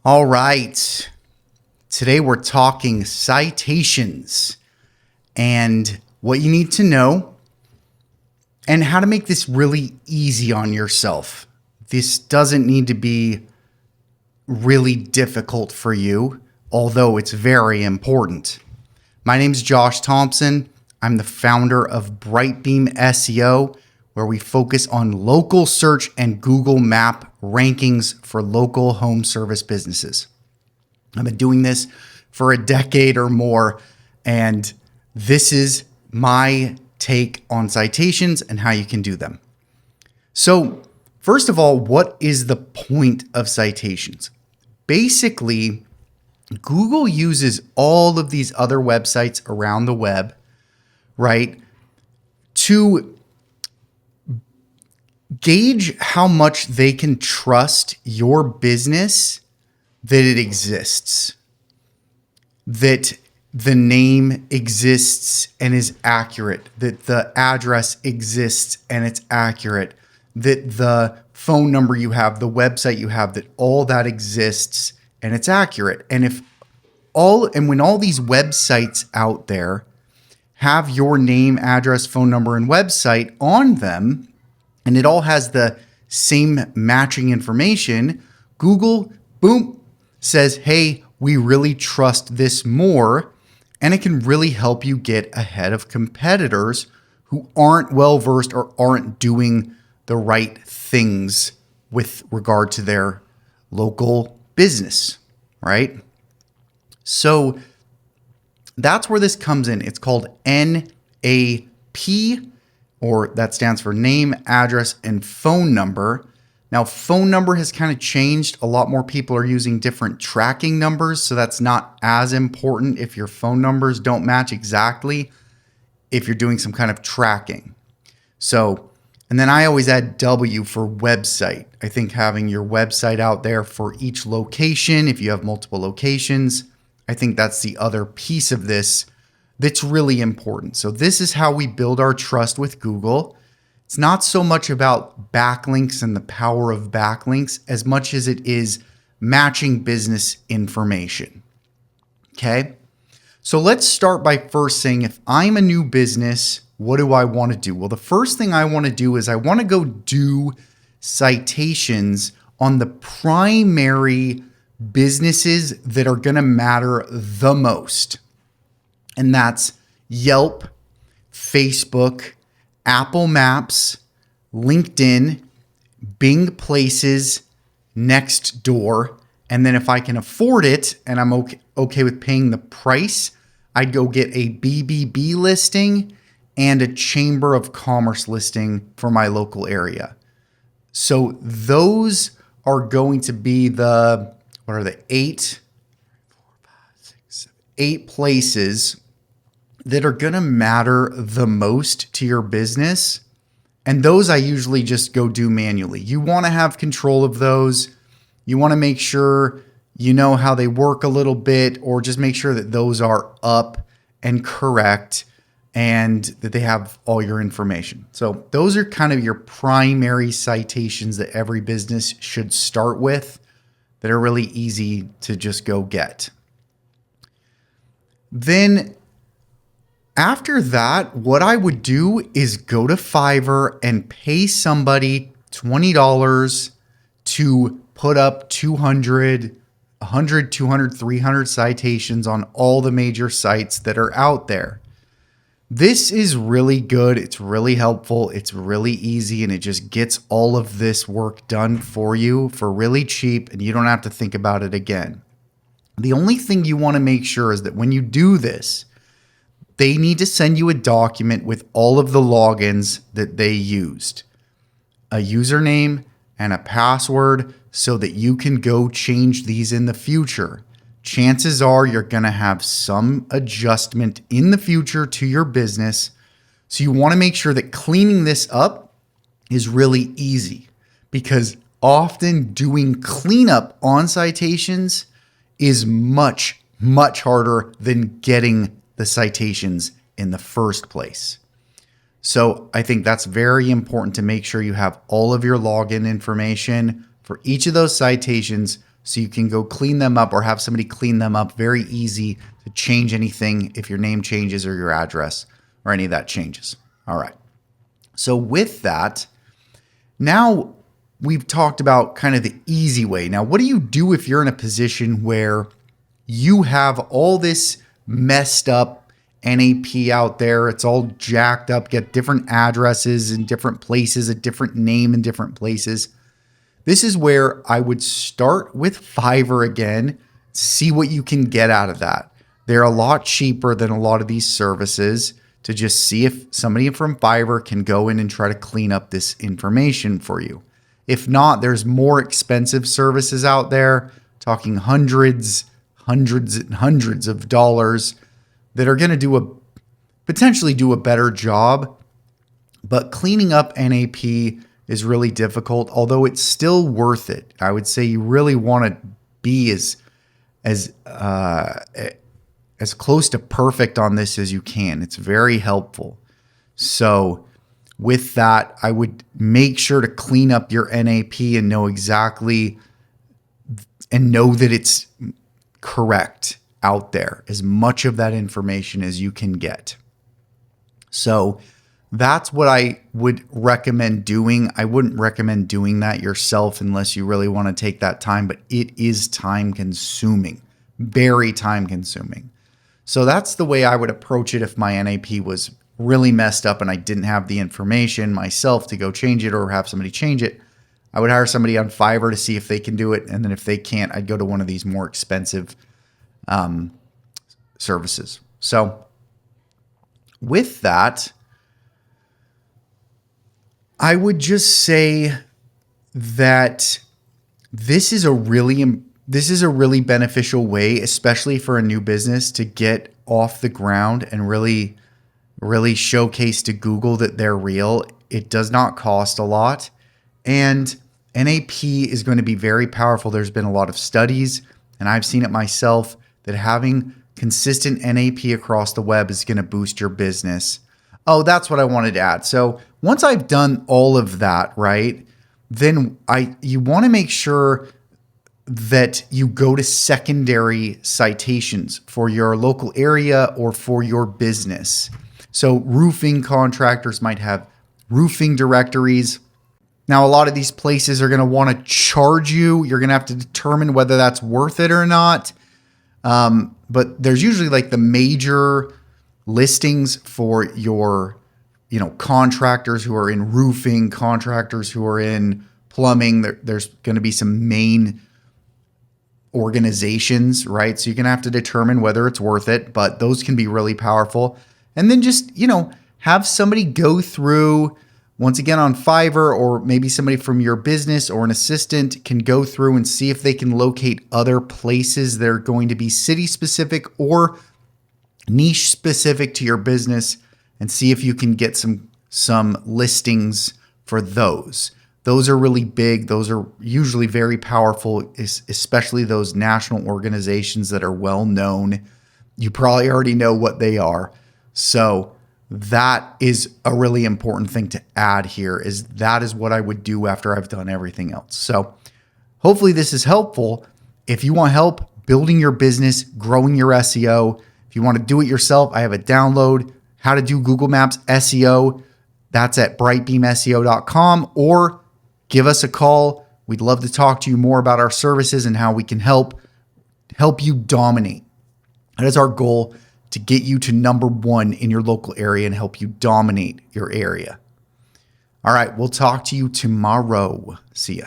All right. Today we're talking citations and what you need to know and how to make this really easy on yourself. This doesn't need to be really difficult for you, although it's very important. My name is Josh Thompson. I'm the founder of Brightbeam SEO, where we focus on local search and Google Map rankings for local home service businesses. I've been doing this for a decade or more, and this is my take on citations and how you can do them. So, first of all, what is the point of citations? Basically, Google uses all of these other websites around the web, right, to gauge how much they can trust your business that it exists, that the name exists and is accurate, that the address exists and it's accurate, that the phone number you have, the website you have, that all that exists and it's accurate. And when all these websites out there have your name, address, phone number, and website on them, and it all has the same matching information, Google, boom, says, hey, we really trust this more, and it can really help you get ahead of competitors who aren't well-versed or aren't doing the right things with regard to their local business, right? So that's where this comes in. It's called NAP, or that stands for name, address, and phone number. Now, phone number has kind of changed. A lot more people are using different tracking numbers, so that's not as important if your phone numbers don't match exactly if you're doing some kind of tracking. So, and then I always add W for website. I think having your website out there for each location, if you have multiple locations, I think that's the other piece of this that's really important. So this is how we build our trust with Google. It's not so much about backlinks and the power of backlinks as much as it is matching business information. Okay? So let's start by first saying, if I'm a new business, what do I want to do? Well, the first thing I want to do is I want to go do citations on the primary businesses that are going to matter the most. And that's Yelp, Facebook, Apple Maps, LinkedIn, Bing Places, Nextdoor. And then if I can afford it and I'm okay with paying the price, I'd go get a BBB listing and a Chamber of Commerce listing for my local area. So those are going to be eight places that are going to matter the most to your business. And those I usually just go do manually. You want to have control of those. You want to make sure you know how they work a little bit, or just make sure that those are up and correct and that they have all your information. So those are kind of your primary citations that every business should start with, that are really easy to just go get. Then after that, what I would do is go to Fiverr and pay somebody $20 to put up 200, 100, 200, 300 citations on all the major sites that are out there. This is really good. It's really helpful. It's really easy, and it just gets all of this work done for you for really cheap, and you don't have to think about it again. The only thing you want to make sure is that when you do this, they need to send you a document with all of the logins that they used, a username and a password, so that you can go change these in the future. Chances are you're going to have some adjustment in the future to your business. So you want to make sure that cleaning this up is really easy, because often doing cleanup on citations is much, much harder than getting the citations in the first place. So I think that's very important to make sure you have all of your login information for each of those citations so you can go clean them up or have somebody clean them up. Very easy to change anything if your name changes or your address or any of that changes. All right. So with that, now we've talked about kind of the easy way. Now, what do you do if you're in a position where you have all this messed up NAP out there? It's all jacked up, get different addresses in different places, a different name in different places. This is where I would start with Fiverr again, see what you can get out of that. They're a lot cheaper than a lot of these services to just see if somebody from Fiverr can go in and try to clean up this information for you. If not, there's more expensive services out there, talking hundreds and hundreds of dollars that are going to potentially do a better job. But cleaning up NAP is really difficult, although it's still worth it. I would say you really want to be as close to perfect on this as you can. It's very helpful. So with that, I would make sure to clean up your NAP and know exactly and know that it's correct out there, as much of that information as you can get. So that's what I would recommend doing. I wouldn't recommend doing that yourself unless you really want to take that time, but it is time consuming, very time consuming. So that's the way I would approach it if my NAP was really messed up and I didn't have the information myself to go change it or have somebody change it. I would hire somebody on Fiverr to see if they can do it. And then if they can't, I'd go to one of these more expensive services. So with that, I would just say that this is a really beneficial way, especially for a new business, to get off the ground and really showcase to Google that they're real. It does not cost a lot. And NAP is going to be very powerful. There's been a lot of studies, and I've seen it myself, that having consistent NAP across the web is going to boost your business. Oh, that's what I wanted to add. So once I've done all of that, right, then you want to make sure that you go to secondary citations for your local area or for your business. So roofing contractors might have roofing directories. Now, a lot of these places are going to want to charge you. You're going to have to determine whether that's worth it or not. But there's usually like the major listings for your, contractors who are in roofing, contractors who are in plumbing. There's going to be some main organizations, right? So you're going to have to determine whether it's worth it, but those can be really powerful. And then just, have somebody go through, once again on Fiverr, or maybe somebody from your business or an assistant can go through and see if they can locate other places that are going to be city specific or niche specific to your business, and see if you can get some listings for those. Those are really big. Those are usually very powerful, especially those national organizations that are well known. You probably already know what they are. So that is a really important thing to add here, that is what I would do after I've done everything else. So hopefully this is helpful. If you want help building your business, growing your SEO, if you want to do it yourself, I have a download, How to Do Google Maps SEO. That's at brightbeamseo.com, or give us a call. We'd love to talk to you more about our services and how we can help you dominate. That is our goal, to get you to number one in your local area and help you dominate your area. All right, we'll talk to you tomorrow. See ya.